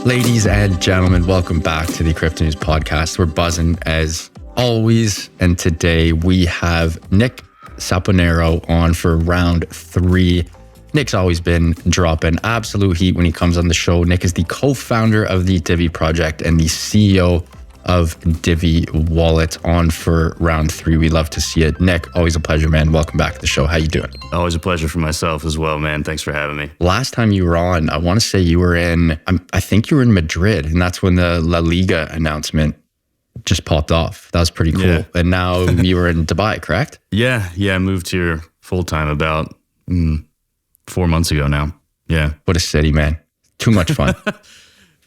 Ladies and gentlemen, welcome back to the Crypto News Podcast. We're buzzing as always. And today we have Nick Saponaro on for round 3. Nick's always been dropping absolute heat when he comes on the show. Nick is the co-founder of the Divi Project and the CEO of Divi Wallet. On for round 3. We love to see it. Nick, always a pleasure, man. Welcome back to the show. How you doing? Always a pleasure for myself as well, man. Thanks for having me. Last time you were on, I want to say you were in, I think you were in Madrid, and that's when the La Liga announcement just popped off. That was pretty cool. Yeah. And now you were in Dubai, correct? Yeah. I moved here full time about 4 months ago now. Yeah. What a city, man. Too much fun.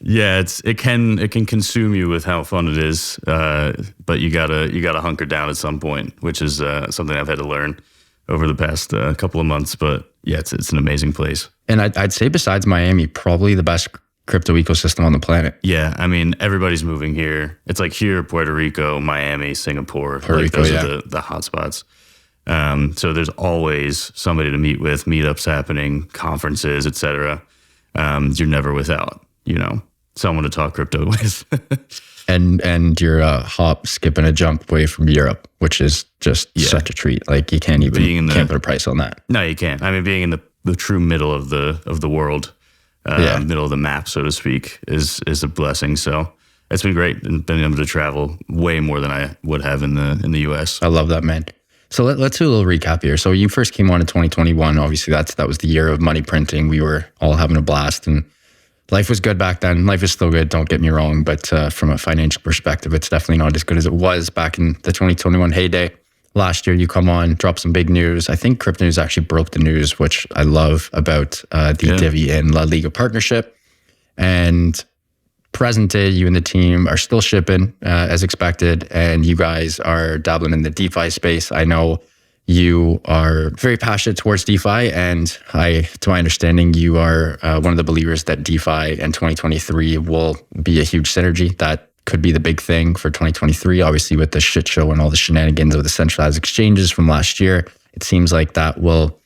Yeah, it can consume you with how fun it is, but you gotta hunker down at some point, which is something I've had to learn over the past couple of months. But yeah, it's an amazing place. And I'd say besides Miami, probably the best crypto ecosystem on the planet. Yeah, I mean everybody's moving here. It's like here, Puerto Rico, Miami, Singapore. Those are the hot spots. So there's always somebody to meet with, meetups happening, conferences, etc. You're never without, someone to talk crypto with. and you're a hop, skip, and a jump away from Europe, which is just such a treat. Like you can't put a price on that. No, you can't. I mean, being in the true middle of the world, middle of the map, so to speak, is a blessing. So it's been great and been able to travel way more than I would have in the US. I love that, man. So let's do a little recap here. So you first came on in 2021. Obviously, that was the year of money printing. We were all having a blast, and life was good back then. Life is still good, don't get me wrong. But from a financial perspective, it's definitely not as good as it was back in the 2021 heyday. Last year, you come on, drop some big news. I think Crypto News actually broke the news, which I love about the Divi and La Liga partnership. And present day, you and the team are still shipping as expected, and you guys are dabbling in the DeFi space. I know you are very passionate towards DeFi, and to my understanding, you are one of the believers that DeFi in 2023 will be a huge synergy. That could be the big thing for 2023. Obviously, with the shit show and all the shenanigans of the centralized exchanges from last year, it seems like that will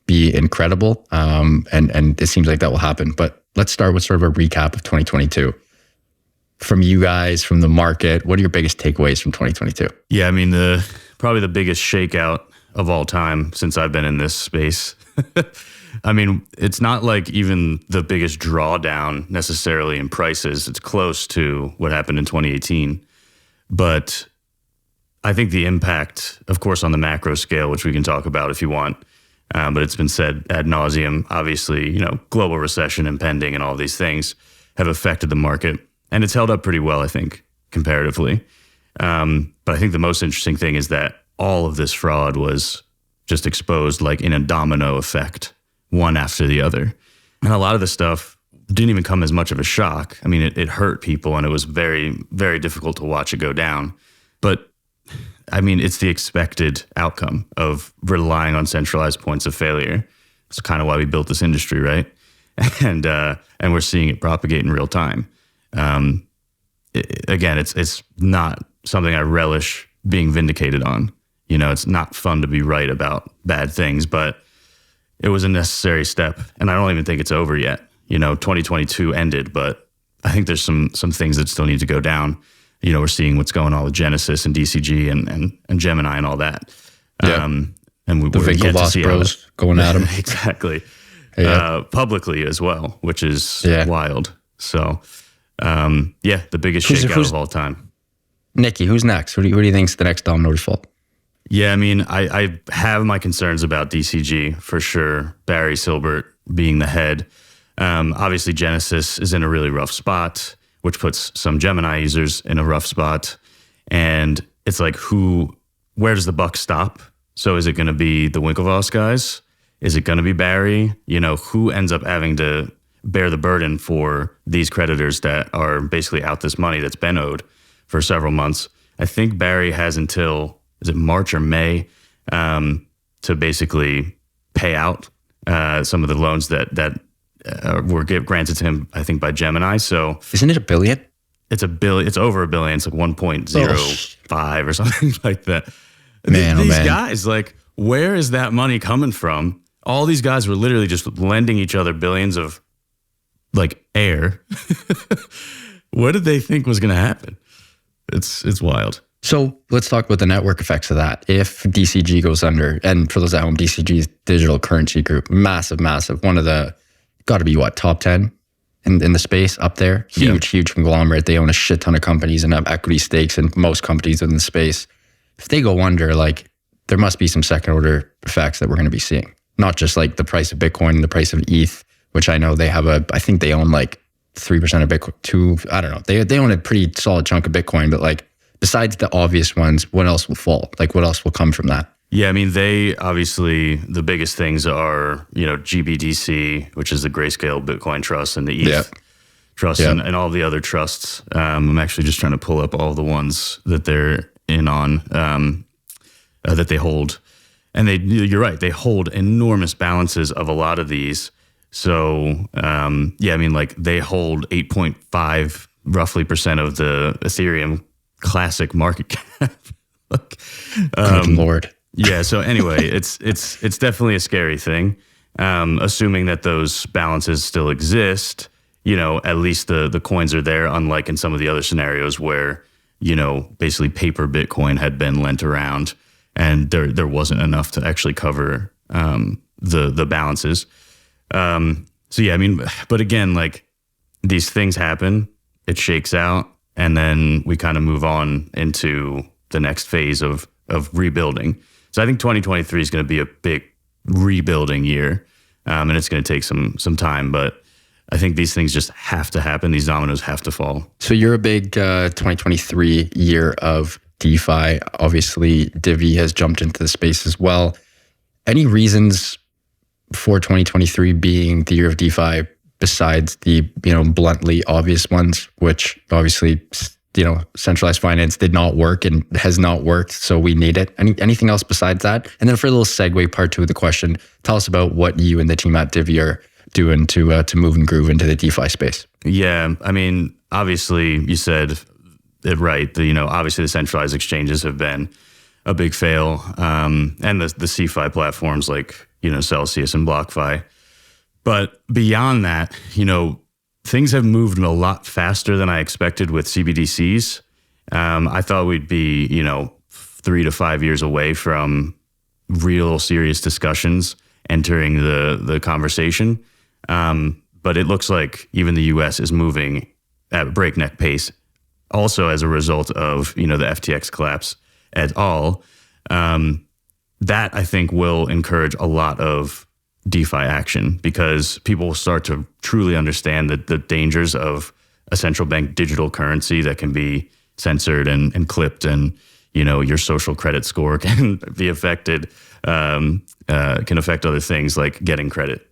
be incredible, and it seems like that will happen. But let's start with sort of a recap of 2022. From you guys, from the market, what are your biggest takeaways from 2022? Yeah, I mean, probably the biggest shakeout of all time since I've been in this space. I mean, it's not like even the biggest drawdown necessarily in prices. It's close to what happened in 2018. But I think the impact, of course, on the macro scale, which we can talk about if you want, but it's been said ad nauseum, obviously, global recession impending and all these things have affected the market. And it's held up pretty well, I think, comparatively. But I think the most interesting thing is that all of this fraud was just exposed like in a domino effect, one after the other. And a lot of the stuff didn't even come as much of a shock. I mean, it hurt people and it was very, very difficult to watch it go down. But I mean, it's the expected outcome of relying on centralized points of failure. It's kind of why we built this industry, right? And we're seeing it propagate in real time. Again, it's not something I relish being vindicated on. It's not fun to be right about bad things, but it was a necessary step. And I don't even think it's over yet. 2022 ended, but I think there's some things that still need to go down. We're seeing what's going on with Genesis and DCG and Gemini and all that. Yeah. And the Winklevoss bros going at them. Exactly. Yeah. Publicly as well, which is wild. So, the biggest shakeout of all time. Nikki, who's next? Who do you think's the next domino to fall? Yeah, I mean, I have my concerns about DCG for sure. Barry Silbert being the head. Obviously, Genesis is in a really rough spot, which puts some Gemini users in a rough spot. And it's like, where does the buck stop? So is it going to be the Winklevoss guys? Is it going to be Barry? Who ends up having to bear the burden for these creditors that are basically out this money that's been owed for several months? I think Barry has until, is it March or May, to basically pay out some of the loans that were granted to him, I think, by Gemini. So isn't it $1 billion? It's $1 billion. It's over $1 billion. It's like 1.05 or something like that. These guys, like, where is that money coming from? All these guys were literally just lending each other billions of like air. What did they think was going to happen? It's wild. So let's talk about the network effects of that. If DCG goes under, and for those at home, DCG's digital currency group, massive, one of the, got to be what, top 10 in the space up there? Huge conglomerate. They own a shit ton of companies and have equity stakes in most companies in the space. If they go under, like, there must be some second order effects that we're going to be seeing. Not just like the price of Bitcoin and the price of ETH, which I know they have I think they own like 3% of Bitcoin, I don't know. They own a pretty solid chunk of Bitcoin, but like, besides the obvious ones, what else will fall? Like, what else will come from that? Yeah, I mean, they obviously, the biggest things are, GBDC, which is the Grayscale Bitcoin Trust, and the ETH Trust, and all the other trusts. I'm actually just trying to pull up all the ones that they're in on, that they hold. And you're right, they hold enormous balances of a lot of these. So, I mean, like, they hold 8.5 roughly percent of the Ethereum classic market cap. Good Lord. Yeah. So anyway, it's definitely a scary thing. Assuming that those balances still exist, at least the coins are there, unlike in some of the other scenarios where, basically paper Bitcoin had been lent around and there wasn't enough to actually cover the balances. So yeah, I mean, but again, like, these things happen, it shakes out, and then we kind of move on into the next phase of rebuilding. So I think 2023 is going to be a big rebuilding year, and it's going to take some time. But I think these things just have to happen. These dominoes have to fall. So you're a big 2023 year of DeFi. Obviously, Divi has jumped into the space as well. Any reasons for 2023 being the year of DeFi besides the bluntly obvious ones, which obviously centralized finance did not work and has not worked, so we need it. Anything else besides that? And then for a little segue, part 2 of the question, tell us about what you and the team at Divi are doing to move and groove into the DeFi space. Yeah, I mean, obviously you said it right. Obviously the centralized exchanges have been a big fail, and the CeFi platforms like Celsius and BlockFi. But beyond that, things have moved a lot faster than I expected with CBDCs. I thought we'd be, 3 to 5 years away from real serious discussions entering the conversation. But it looks like even the US is moving at breakneck pace, also as a result of, the FTX collapse et al. That I think will encourage a lot of DeFi action, because people will start to truly understand the dangers of a central bank digital currency that can be censored and clipped, and your social credit score can be affected, can affect other things like getting credit.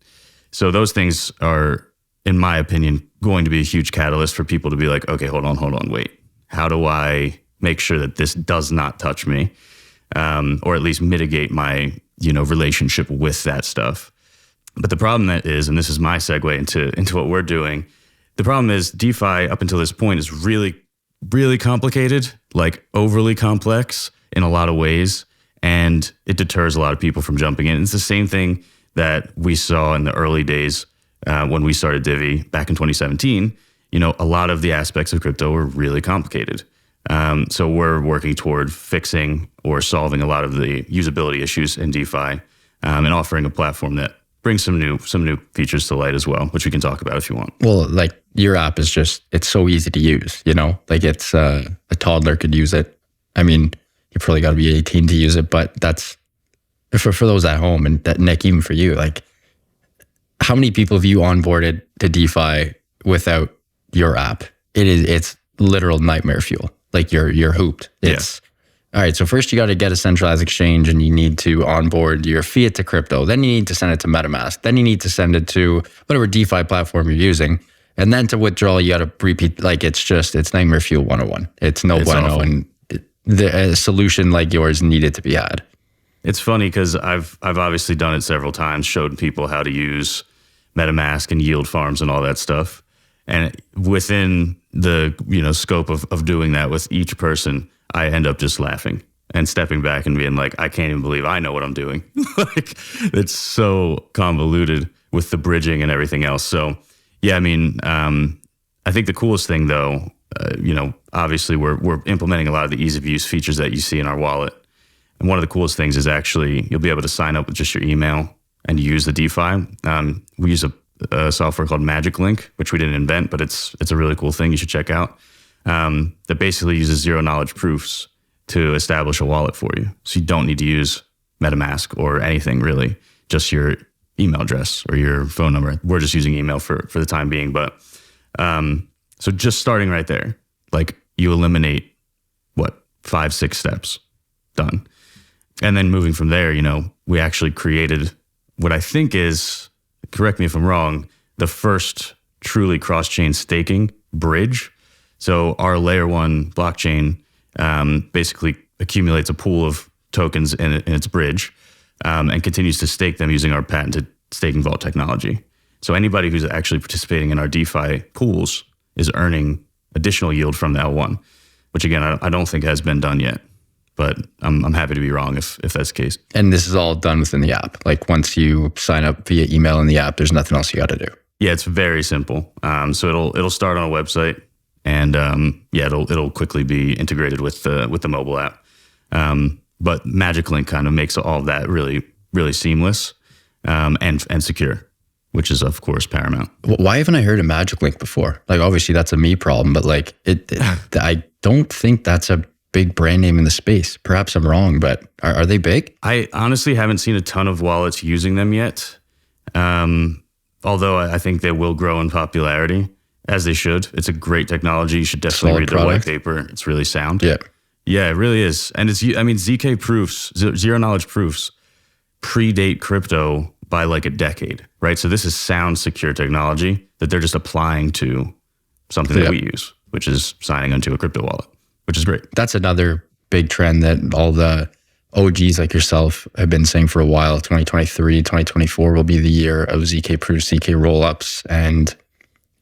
So those things are, in my opinion, going to be a huge catalyst for people to be like, okay, hold on, wait. How do I make sure that this does not touch me, or at least mitigate my relationship with that stuff? But the problem that is, and this is my segue into what we're doing, the problem is DeFi up until this point is really, really complicated, like overly complex in a lot of ways, and it deters a lot of people from jumping in. It's the same thing that we saw in the early days when we started Divi back in 2017. A lot of the aspects of crypto were really complicated. So we're working toward fixing or solving a lot of the usability issues in DeFi, and offering a platform that brings some new features to light as well, which we can talk about if you want. Well, like, your app is it's so easy to use, like it's a toddler could use it. I mean, you probably got to be 18 to use it, but that's for those at home, and that, Nick, even for you, like, how many people have you onboarded to DeFi without your app? It's literal nightmare fuel. Like, you're hooped. It's all right. So first you got to get a centralized exchange, and you need to onboard your fiat to crypto. Then you need to send it to MetaMask. Then you need to send it to whatever DeFi platform you're using. And then to withdraw, you got to repeat. Like, it's nightmare fuel 101. It's no bueno. Awful. And a solution like yours needed to be had. It's funny because I've obviously done it several times, showed people how to use MetaMask and yield farms and all that stuff. And within the scope of doing that with each person, I end up just laughing and stepping back and being like, I can't even believe I know what I'm doing. Like, it's so convoluted with the bridging and everything else. So Yeah, I mean, I think the coolest thing though, obviously we're implementing a lot of the ease of use features that you see in our wallet. And one of the coolest things is actually you'll be able to sign up with just your email and use the DeFi. We use a software called Magic Link, which we didn't invent, but it's a really cool thing you should check out. That basically uses zero knowledge proofs to establish a wallet for you. So you don't need to use MetaMask or anything really, just your email address or your phone number. We're just using email for the time being. But so just starting right there, like you eliminate 5-6 steps, done. And then moving from there, we actually created what I think is, correct me if I'm wrong, the first truly cross-chain staking bridge. So our layer 1 blockchain basically accumulates a pool of tokens in its bridge and continues to stake them using our patented staking vault technology. So anybody who's actually participating in our DeFi pools is earning additional yield from the L1, which again, I don't think has been done yet. But I'm happy to be wrong if that's the case. And this is all done within the app. Like once you sign up via email in the app, there's nothing else you got to do. Yeah, it's very simple. So it'll start on a website, and it'll quickly be integrated with the mobile app. But Magic Link kind of makes all of that really, really seamless and secure, which is of course paramount. Why haven't I heard of Magic Link before? Like obviously that's a me problem, but like I don't think that's a big brand name in the space. Perhaps I'm wrong, but are they big? I honestly haven't seen a ton of wallets using them yet. Although I think they will grow in popularity, as they should. It's a great technology. You should definitely read the white paper. It's really sound. Yeah, it really is. And ZK proofs, zero knowledge proofs, predate crypto by like a decade, right? So this is sound, secure technology that they're just applying to something that we use, which is signing onto a crypto wallet, which is great. That's another big trend that all the OGs like yourself have been saying for a while. 2023, 2024 will be the year of ZK proofs, ZK rollups. And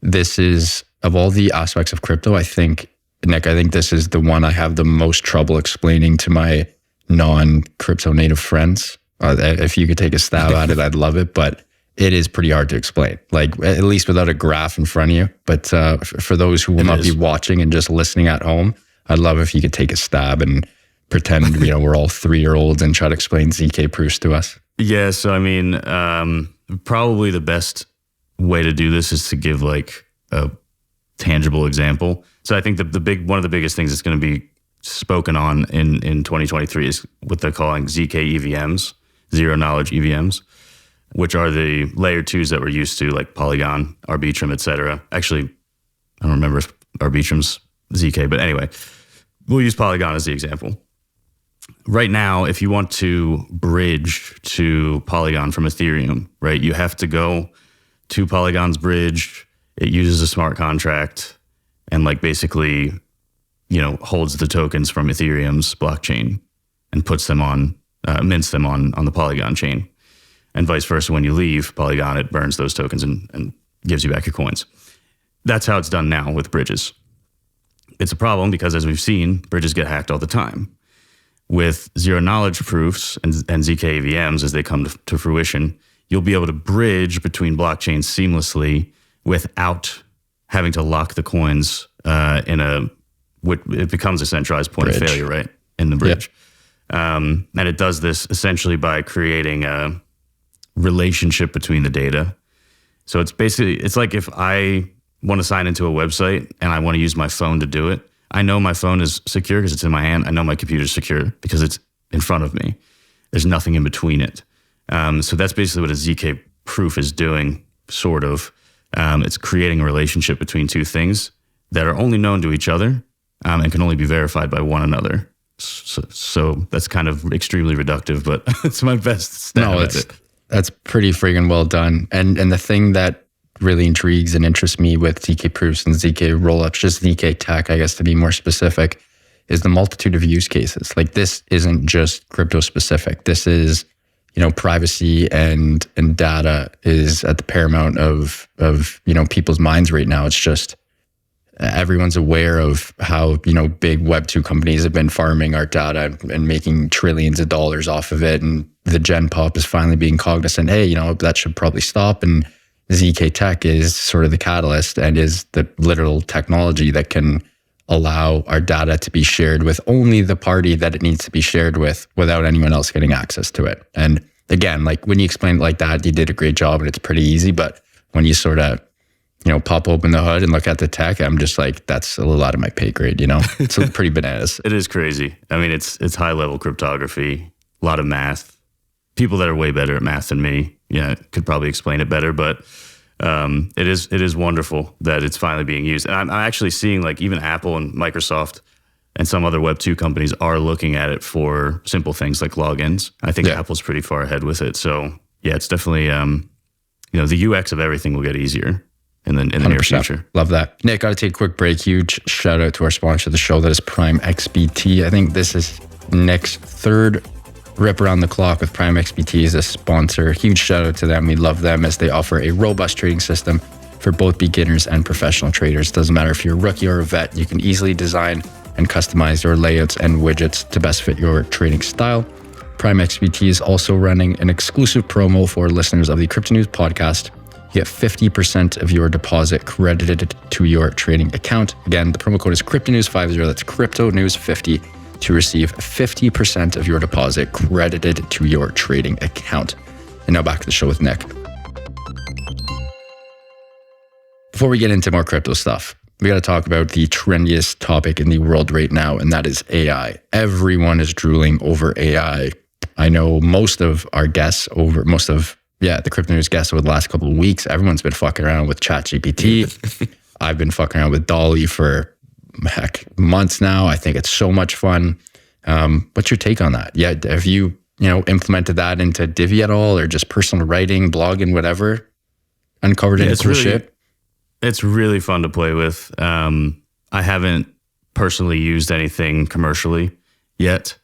this is, of all the aspects of crypto, I think, Nick, this is the one I have the most trouble explaining to my non-crypto native friends. If you could take a stab at it, I'd love it. But it is pretty hard to explain, like at least without a graph in front of you. But for those who will not be watching and just listening at home, I'd love if you could take a stab and pretend, we're all 3-year-olds and try to explain ZK proofs to us. Yeah. So, probably the best way to do this is to give like a tangible example. So I think one of the biggest things that's going to be spoken on in 2023 is what they're calling ZK EVMs, zero knowledge EVMs, which are the layer 2s that we're used to, like Polygon, Arbitrum, etc. Actually, I don't remember if Arbitrum's ZK, but anyway, we'll use Polygon as the example. Right now, if you want to bridge to Polygon from Ethereum, right, you have to go to Polygon's bridge. It uses a smart contract and like basically, holds the tokens from Ethereum's blockchain and puts them on, mints them on the Polygon chain. And vice versa, when you leave Polygon, it burns those tokens and gives you back your coins. That's how it's done now with bridges. It's a problem because, as we've seen, bridges get hacked all the time. With zero knowledge proofs and ZK EVMs, as they come to fruition, you'll be able to bridge between blockchains seamlessly without having to lock the coins it becomes a centralized point of failure, right, in the bridge. And it does this essentially by creating a relationship between the data. So it's like if I want to sign into a website and I want to use my phone to do it, I know my phone is secure because it's in my hand. I know my computer is secure because it's in front of me. There's nothing in between it. So that's basically what a ZK proof is doing, sort of. It's creating a relationship between two things that are only known to each other and can only be verified by one another. So that's kind of extremely reductive, but it's my best stab at it. That's pretty friggin' well done. And the thing that really intrigues and interests me with ZK proofs and ZK rollups, just ZK tech, I guess to be more specific, is the multitude of use cases. Like this isn't just crypto specific. This is, privacy and data is at the paramount of people's minds right now. It's just everyone's aware of how, big Web2 companies have been farming our data and making trillions of dollars off of it. And the Gen Pop is finally being cognizant, hey, that should probably stop. And ZK Tech is sort of the catalyst and is the literal technology that can allow our data to be shared with only the party that it needs to be shared with without anyone else getting access to it. And again, like when you explain it like that, you did a great job and it's pretty easy. But when you sort of, pop open the hood and look at the tech, I'm just like, that's a little out of my pay grade, It's pretty bananas. It is crazy. I mean, it's high level cryptography, a lot of math. People that are way better at math than me, could probably explain it better, but it is wonderful that it's finally being used. And I'm actually seeing like even Apple and Microsoft and some other Web 2 companies are looking at it for simple things like logins. I think Apple's pretty far ahead with it. So yeah, it's definitely, the UX of everything will get easier in the near future. Love that. Nick, got to take a quick break. Huge shout out to our sponsor of the show, that is Prime XBT. I think this is Nick's third rip around the clock with Prime XBT as a sponsor. Huge shout out to them. We love them as they offer a robust trading system for both beginners and professional traders. Doesn't matter if you're a rookie or a vet, you can easily design and customize your layouts and widgets to best fit your trading style. Prime XBT is also running an exclusive promo for listeners of the Crypto News podcast. You get 50% of your deposit credited to your trading account. Again, the promo code is CryptoNews50. That's CryptoNews50 to receive 50% of your deposit credited to your trading account. And now back to the show with Nick. Before we get into more crypto stuff, we got to talk about the trendiest topic in the world right now, and that is AI. Everyone is drooling over AI. I know most of the Crypto News guests over the last couple of weeks, everyone's been fucking around with ChatGPT. I've been fucking around with DALL-E for months now. I think it's so much fun. What's your take on that? Yeah, have you implemented that into Divi at all, or just personal writing, blogging, whatever? Uncovered any cool shit? It's really fun to play with. I haven't personally used anything commercially yet.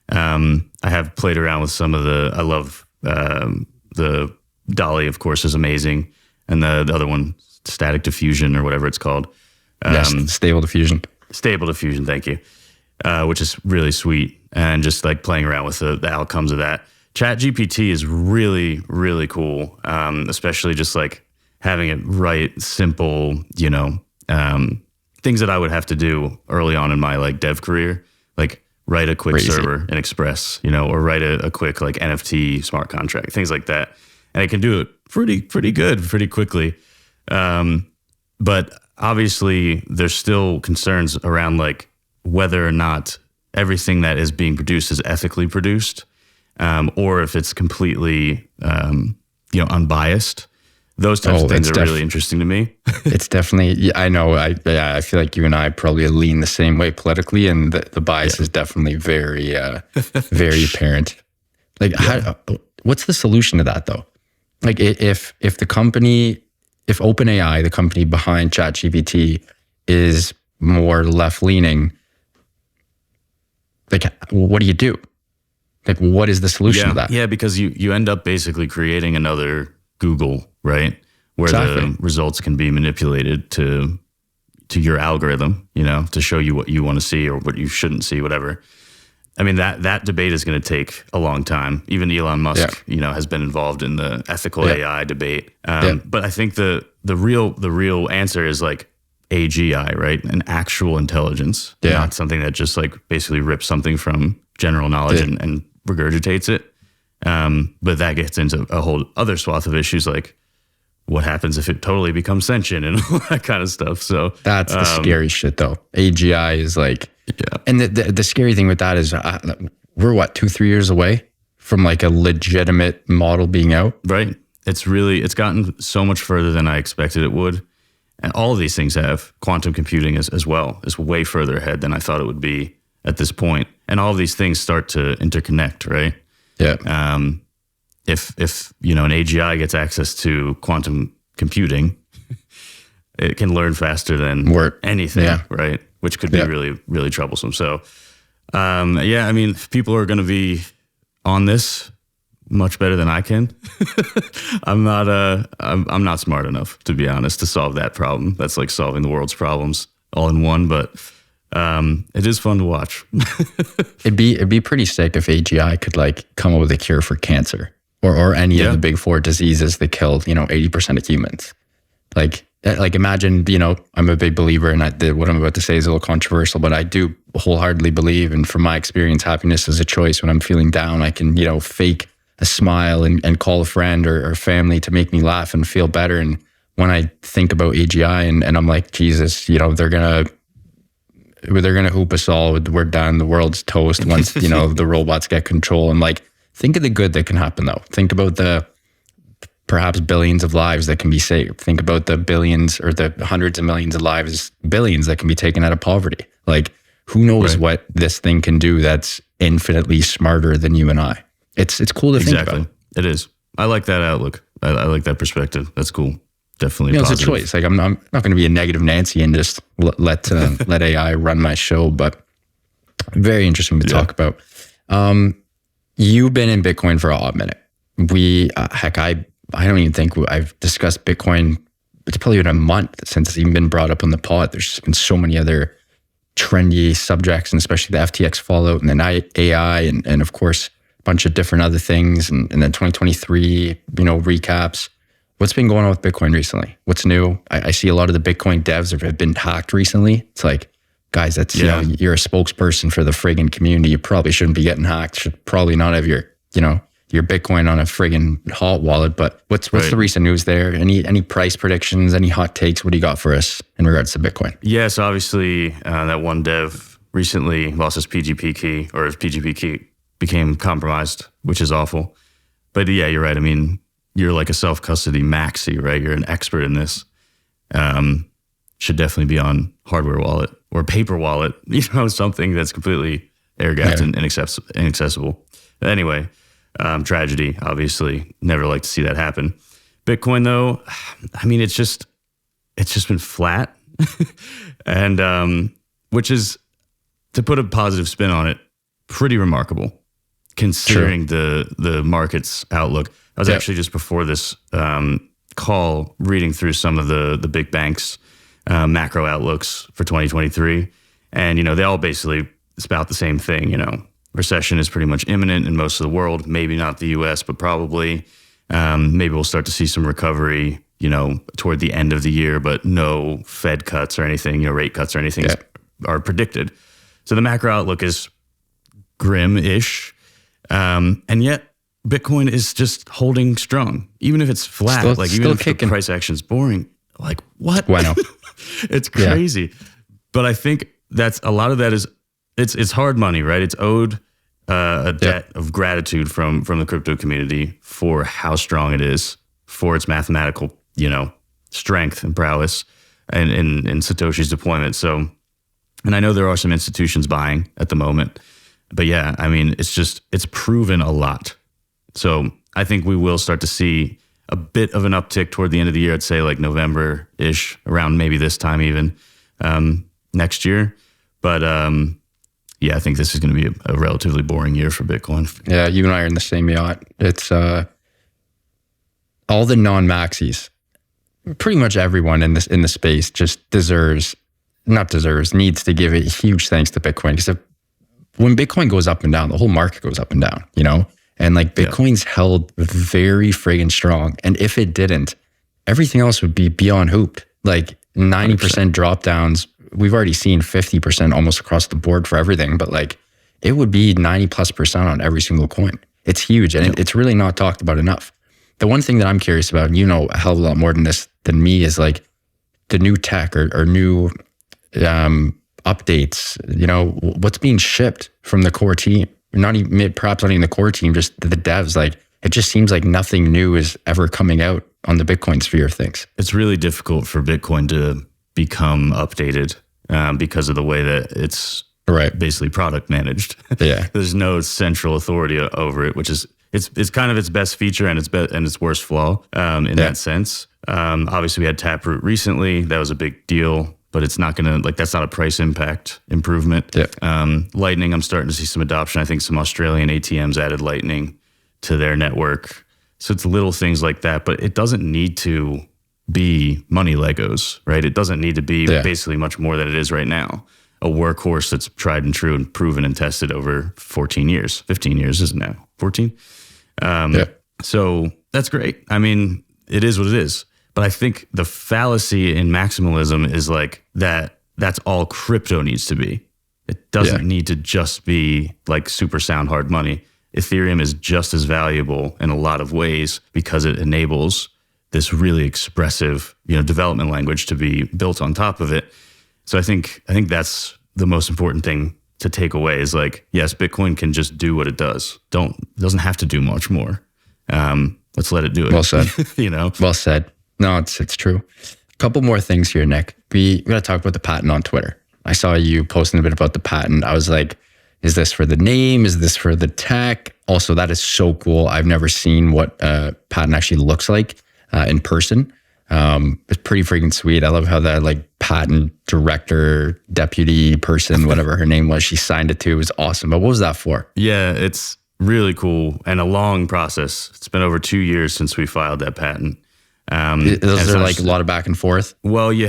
I have played around with some of I love the DALL-E, of course, is amazing. And the other one, static diffusion or whatever it's called. Yes, stable diffusion. Stable diffusion, thank you. Which is really sweet. And just like playing around with the outcomes of that. ChatGPT is really, really cool. Especially just like having it write simple, things that I would have to do early on in my like dev career, like write a quick server in Express, or write a quick like NFT smart contract, things like that. And it can do it pretty good, pretty quickly. But obviously there's still concerns around like whether or not everything that is being produced is ethically produced, or if it's completely, unbiased. Those types of things are really interesting to me. It's definitely, I know. I feel like you and I probably lean the same way politically, and the bias is definitely very, very apparent. Like, what's the solution to that though? Like, if OpenAI, the company behind ChatGPT, is more left leaning, like, what do you do? Like, what is the solution to that? Yeah, because you end up basically creating another Google, right? Where the results can be manipulated to your algorithm, to show you what you want to see or what you shouldn't see, whatever. I mean, that debate is going to take a long time. Even Elon Musk, has been involved in the ethical AI debate. But I think the real answer is like AGI, right? An actual intelligence, not something that just like basically rips something from general knowledge and regurgitates it. But that gets into a whole other swath of issues, like what happens if it totally becomes sentient and all that kind of stuff. So that's the scary shit though. AGI is like, and the scary thing with that is we're 2-3 years away from like a legitimate model being out. Right. It's gotten so much further than I expected it would. And all of these things have. Quantum computing as well is way further ahead than I thought it would be at this point. And all of these things start to interconnect, right? Yeah. If an AGI gets access to quantum computing, it can learn faster than anything, right? Which could be really, really troublesome. So, I mean, people are going to be on this much better than I can. I'm not smart enough, to be honest, to solve that problem. That's like solving the world's problems all in one, but it is fun to watch. It'd be pretty sick if AGI could like come up with a cure for cancer or any of the big four diseases that kill, 80% of humans. Like imagine, I'm a big believer, and what I'm about to say is a little controversial, but I do wholeheartedly believe, and from my experience, happiness is a choice. When I'm feeling down, I can, fake a smile and call a friend or family to make me laugh and feel better. And when I think about AGI and I'm like, Jesus, they're gonna hoop us all. We're done. The world's toast once, the robots get control. And like, think of the good that can happen though. Think about the perhaps billions of lives that can be saved. Think about the billions or the hundreds of millions of lives, billions that can be taken out of poverty. Like, who knows what this thing can do that's infinitely smarter than you and I. It's cool to think about. It is. I like that outlook. I like that perspective. That's cool. Definitely positive. It's a choice. Like, I'm not going to be a negative Nancy and just let AI run my show, but very interesting to talk about. You've been in Bitcoin for a hot minute. I don't even think I've discussed Bitcoin. It's probably been a month since it's even been brought up on the pod. There's just been so many other trendy subjects, and especially the FTX fallout, and then AI, and of course, a bunch of different other things, and then 2023, recaps. What's been going on with Bitcoin recently? What's new? I see a lot of the Bitcoin devs have been hacked recently. It's like, guys, that's you're a spokesperson for the friggin' community. You probably shouldn't be getting hacked. Should probably not have your Bitcoin on a friggin' hot wallet. But what's the recent news there? Any price predictions? Any hot takes? What do you got for us in regards to Bitcoin? Yes, obviously that one dev recently lost his PGP key, or his PGP key became compromised, which is awful. But yeah, you're right. I mean, you're like a self-custody maxi, right? You're an expert in this. Should definitely be on hardware wallet or paper wallet, something that's completely air-gapped and inaccessible. Anyway, tragedy, obviously. Never like to see that happen. Bitcoin, though, I mean, it's just been flat. And which is, to put a positive spin on it, pretty remarkable considering the market's outlook. I was actually just before this call reading through some of the big banks' macro outlooks for 2023. And, they all basically spout the same thing. Recession is pretty much imminent in most of the world, maybe not the US, but probably. Maybe we'll start to see some recovery, toward the end of the year, but no Fed cuts or anything, rate cuts or anything are predicted. So the macro outlook is grim-ish. And yet Bitcoin is just holding strong, even if it's flat, even if the price action is boring. Like, what? Bueno. It's crazy. But I think that's a lot of that is it's hard money, right? It's owed a debt of gratitude from the crypto community for how strong it is, for its mathematical, strength and prowess and in Satoshi's deployment. So, and I know there are some institutions buying at the moment, but yeah, I mean, it's proven a lot. So I think we will start to see a bit of an uptick toward the end of the year. I'd say like November-ish, around maybe this time even next year. But I think this is going to be a relatively boring year for Bitcoin. Yeah, you and I are in the same yacht. It's all the non-maxis. Pretty much everyone in the space just needs to give a huge thanks to Bitcoin, because when Bitcoin goes up and down, the whole market goes up and down, And like Bitcoin's held very friggin' strong. And if it didn't, everything else would be beyond hooped. Like 90% drop downs. We've already seen 50% almost across the board for everything, but like it would be 90+% on every single coin. It's huge, and it's really not talked about enough. The one thing that I'm curious about, and a hell of a lot more than me, is like the new tech or new updates. What's being shipped from the core team. Perhaps not even the core team, just the devs. Like, it just seems like nothing new is ever coming out on the Bitcoin sphere of things. It's really difficult for Bitcoin to become updated because of the way that it's basically product managed. Yeah, there's no central authority over it, which is it's kind of its best feature and its worst flaw in that sense. Obviously, we had Taproot recently. That was a big deal. But it's not going to, that's not a price impact improvement. Yeah. Lightning, I'm starting to see some adoption. I think some Australian ATMs added Lightning to their network. So it's little things like that, but it doesn't need to be money Legos, right? It doesn't need to be basically much more than it is right now. A workhorse that's tried and true and proven and tested over 14 years, 15 years, isn't it now? 14? So that's great. I mean, it is what it is. But I think the fallacy in maximalism is like that's all crypto needs to be. It doesn't need to just be like super sound hard money. Ethereum is just as valuable in a lot of ways because it enables this really expressive, development language to be built on top of it. So I think that's the most important thing to take away is like, yes, Bitcoin can just do what it does. It doesn't have to do much more. Let's let it do it. Well said. Well said. No, it's true. A couple more things here, Nick. We got to talk about the patent on Twitter. I saw you posting a bit about the patent. I was like, is this for the name? Is this for the tech? Also, that is so cool. I've never seen what a patent actually looks like in person. It's pretty freaking sweet. I love how that like patent director, deputy person, whatever her name was, she signed it to. It was awesome. But what was that for? Yeah, it's really cool and a long process. It's been over 2 years since we filed that patent. Is there like a lot of back and forth? Well, you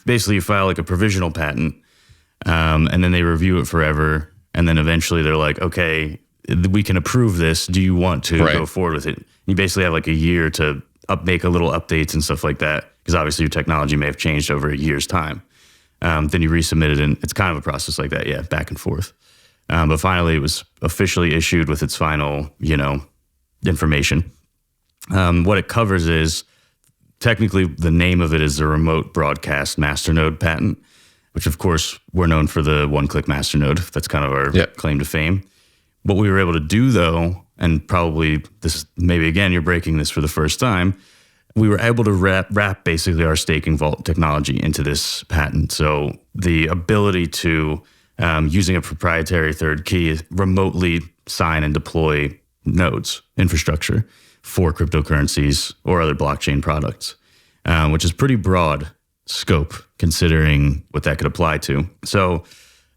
basically file like a provisional patent, and then they review it forever. And then eventually they're like, okay, we can approve this. Do you want to go forward with it? You basically have like a year to make a little updates and stuff like that. Because obviously your technology may have changed over a year's time. Then you resubmit it, and it's kind of a process like that. Yeah, back and forth. But finally it was officially issued with its final, information. What it covers is technically the name of it is the remote broadcast masternode patent, which of course we're known for the one-click masternode. That's kind of our claim to fame. What we were able to do though, and probably maybe again, you're breaking this for the first time, we were able to wrap basically our staking vault technology into this patent. So the ability to, using a proprietary third key, remotely sign and deploy nodes, infrastructure, for cryptocurrencies or other blockchain products, which is pretty broad scope considering what that could apply to. So,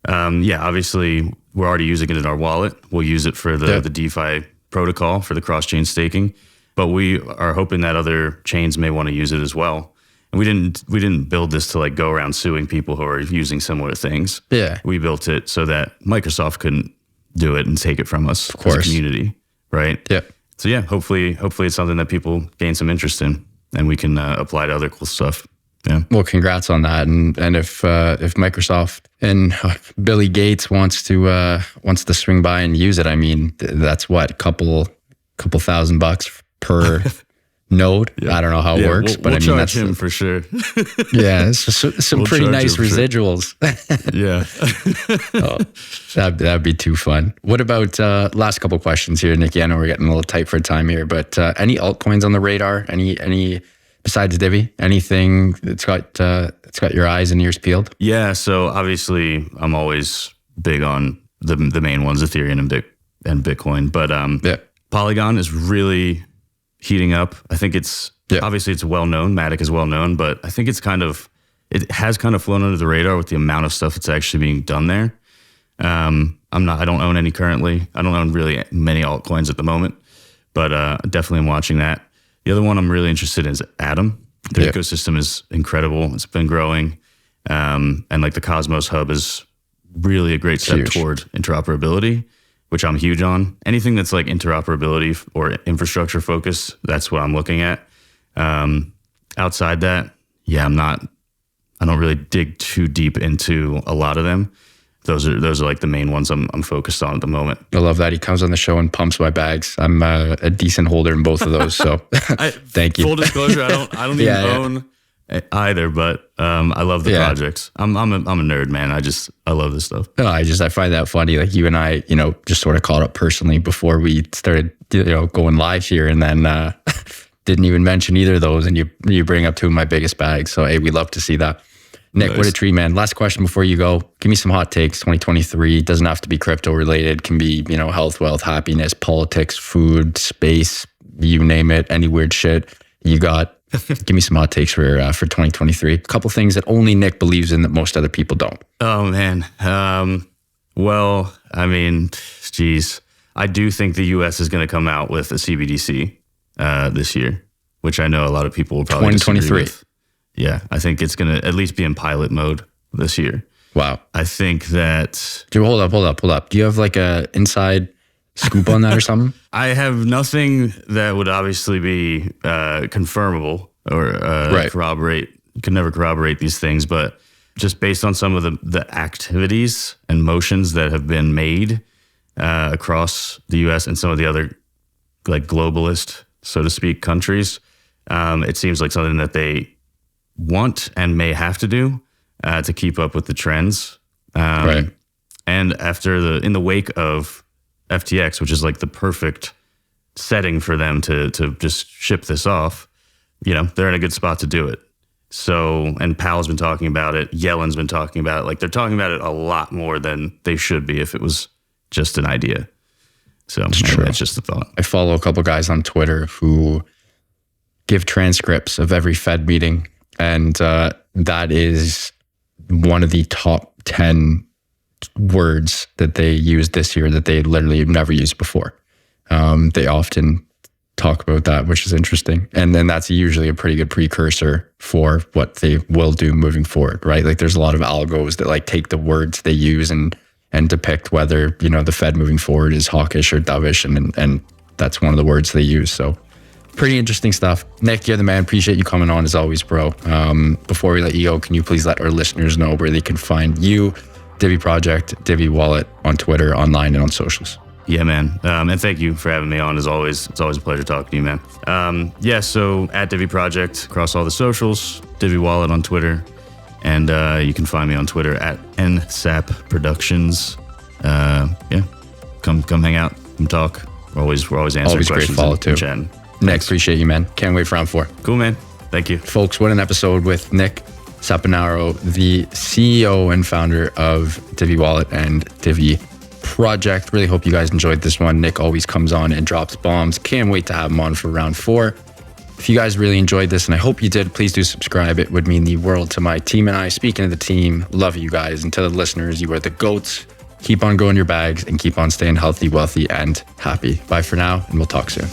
obviously we're already using it in our wallet. We'll use it for the DeFi protocol for the cross-chain staking, but we are hoping that other chains may want to use it as well. And we didn't build this to like go around suing people who are using similar things. Yeah, we built it so that Microsoft couldn't do it and take it from us as a community, right? Yeah. So yeah, hopefully it's something that people gain some interest in, and we can apply to other cool stuff. Yeah. Well, congrats on that. And if Microsoft and Billy Gates wants to swing by and use it, I mean, that's what, couple $1,000 per node. Yeah. I don't know how it works, but I mean, that's him for sure. Yeah, some pretty nice residuals. Yeah. That'd be too fun. What about last couple questions here, Nikki? I know we're getting a little tight for time here, but any altcoins on the radar? Any besides Divi? Anything that's got your eyes and ears peeled? Yeah. So obviously, I'm always big on the main ones, Ethereum and Bitcoin, but Polygon is really heating up. I think obviously it's well known. Matic is well known, but I think it has kind of flown under the radar with the amount of stuff that's actually being done there. I don't own any currently. I don't own really many altcoins at the moment, but definitely I'm watching that. The other one I'm really interested in is Atom. Their ecosystem is incredible. It's been growing. And like the Cosmos Hub is really a great step toward interoperability, which I'm huge on. Anything that's like interoperability or infrastructure focused, that's what I'm looking at. Outside that, I don't really dig too deep into a lot of them. Those are like the main ones I'm focused on at the moment. I love that. He comes on the show and pumps my bags. I'm a decent holder in both of those. So thank you. Full disclosure, I don't even own either, but I love the projects. I'm a nerd, man. I love this stuff. No, I find that funny. Like you and I, just sort of caught up personally before we started, going live here, and then didn't even mention either of those, and you bring up two of my biggest bags. So hey, we love to see that. Nick, what a treat, man. Last question before you go. Give me some hot takes. 2023 doesn't have to be crypto related. Can be, health, wealth, happiness, politics, food, space, you name it, any weird shit you got. Give me some hot takes for 2023. A couple things that only Nick believes in that most other people don't. Oh, man. Well, I mean, geez. I do think the U.S. is going to come out with a CBDC this year, which I know a lot of people will probably 2023. Yeah, I think it's going to at least be in pilot mode this year. Wow. I think that... Dude, hold up. Do you have like a inside scoop on that or something? I have nothing that would obviously be confirmable or corroborate. Could never corroborate these things, but just based on some of the activities and motions that have been made across the U.S. and some of the other like globalist, so to speak, countries, it seems like something that they want and may have to do to keep up with the trends. Right. And in the wake of FTX, which is like the perfect setting for them to just ship this off, they're in a good spot to do it. So, and Powell's been talking about it. Yellen's been talking about it. Like, they're talking about it a lot more than they should be if it was just an idea. So anyway, it's just a thought. I follow a couple guys on Twitter who give transcripts of every Fed meeting. And that is one of the top 10 words that they used this year that they literally have never used before. They often talk about that, which is interesting. And then that's usually a pretty good precursor for what they will do moving forward, right? Like, there's a lot of algos that like take the words they use and depict whether, the Fed moving forward is hawkish or dovish. And that's one of the words they use. So pretty interesting stuff. Nick, you're the man. Appreciate you coming on as always, bro. Before we let you go, can you please let our listeners know where they can find you, Divi Project, Divi Wallet on Twitter, online, and on socials? Yeah, man. And thank you for having me on as always. It's always a pleasure talking to you, man. So at Divi Project across all the socials, Divi Wallet on Twitter, and you can find me on Twitter at NSAP Productions. Come hang out, come talk. We're always answering always questions. Great follow too. Chatting. Nick, appreciate you, man. Can't wait for round 4. Cool, man. Thank you. Folks, what an episode with Nick Saponaro, the CEO and founder of Divi Wallet and Divi Project. Really hope you guys enjoyed this one. Nick always comes on and drops bombs. Can't wait to have him on for round 4. If you guys really enjoyed this, and I hope you did, please do subscribe. It would mean the world to my team and I. Speaking of the team, love you guys. And to the listeners, you are the GOATs. Keep on growing your bags and keep on staying healthy, wealthy, and happy. Bye for now, and we'll talk soon.